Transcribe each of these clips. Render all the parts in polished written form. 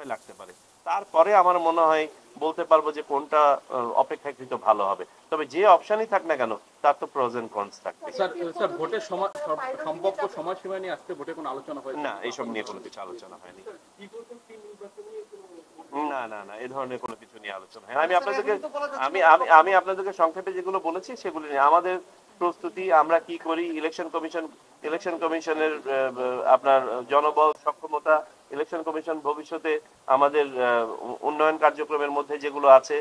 সময় লাগতে পারে। তারপরে আমার মনে হয় বলতে পারবো যে কোনটা অপেক্ষাকৃত ভালো হবে। তবে যে অপশনই থাক না কেন তার তো প্রোজ এন্ড কনস থাকবে। স্যার ভোটের সময় সম্ভাব্য সময়সীমা নিয়ে আজকে ভোটে কোনো আলোচনা হয়েছে না, এইসব নিয়ে কোনো কিছু আলোচনা হয়নি। না না না, এই ধরনের কোনো কিছু নিয়ে আলোচনা হয়। আমি আপনাদেরকে সংক্ষেপে যেগুলো বলেছি সেগুলো নিয়ে আমাদের প্রস্তুতি, আমরা কি করি, ইলেকশন কমিশনের আপনার জনবল সক্ষমতা, ইলেকশন কমিশন ভবিষ্যতে আমাদের উন্নয়ন কার্যক্রমের মধ্যে যেগুলো আছে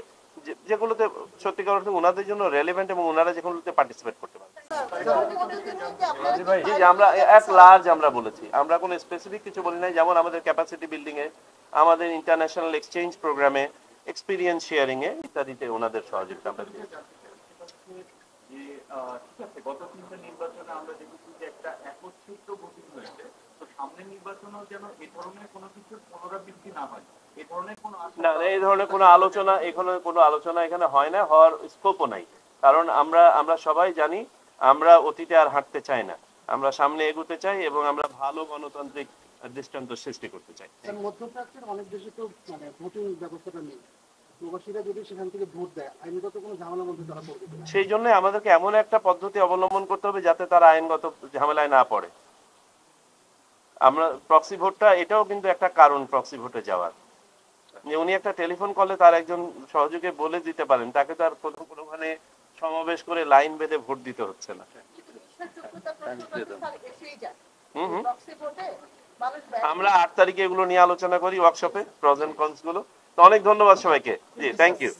যেগুলোতে সত্যিকার অর্থে ওনাদের জন্য রেলেভেন্ট এবং ওনারা যেগুলোতে পার্টিসিপেট করতে পারে। আমরা এক লার্জ আমরা বলেছি, আমরা কোনো স্পেসিফিক কিছু বলি নাই। যেমন আমাদের ক্যাপাসিটি বিল্ডিং এ, আমাদের ইন্টারন্যাশনাল এক্সচেঞ্জ প্রোগ্রামে, এক্সপিরিয়েন্স শেয়ারিং এ ইত্যাদিতে ওনাদের সহযোগিতা আমরা দিয়েছি। ঠিক আছে, গত তিনটা নির্বাচনে আমরা দেখেছি যে একটা একত্রিত ভোটিং হয়েছে, তো সামনের নির্বাচনেও যেন এই ধরনের কোনো কিছুর পুনরাবৃত্তি না হয়, এই ধরনের কোনো না, এই ধরনের কোনো আলোচনা এখানে হয় না, হওয়ার স্কোপও নাই। কারণ আমরা সবাই জানি আমরা অতীতে আর হাঁটতে চাই না, আমরা সামনে এগোতে চাই এবং আমরা ভালো গণতান্ত্রিক দৃষ্টান্ত সৃষ্টি করতে চাই। মধ্যপ্রাচ্যের অনেক দেশে তো মানে ভোটিং ব্যবস্থাটা নেই, প্রবাসীরা যদি সেখান থেকে ভোট দেয় আইনগত কোনো ঝামেলার মধ্যে তারা পড়বে। সেই জন্য আমাদেরকে এমন একটা পদ্ধতি অবলম্বন করতে হবে যাতে তারা আইনগত ঝামেলায় না পড়ে। আমরা প্রক্সি ভোটটা, এটাও কিন্তু একটা কারণ প্রক্সি ভোটে যাওয়ার, যে উনি একটা টেলিফোন কলে তার একজন সহযোগী বলে দিতে পারেন, তাকে তার কোনোখানে সমাবেশ করে লাইন বেঁধে ভোট দিতে হচ্ছে না। আমরা 8 তারিখে এগুলো নিয়ে আলোচনা করি ওয়ার্কশপে, প্রজ এন্ড কনস গুলো। তো অনেক ধন্যবাদ সবাইকে। জি, থ্যাংক ইউ।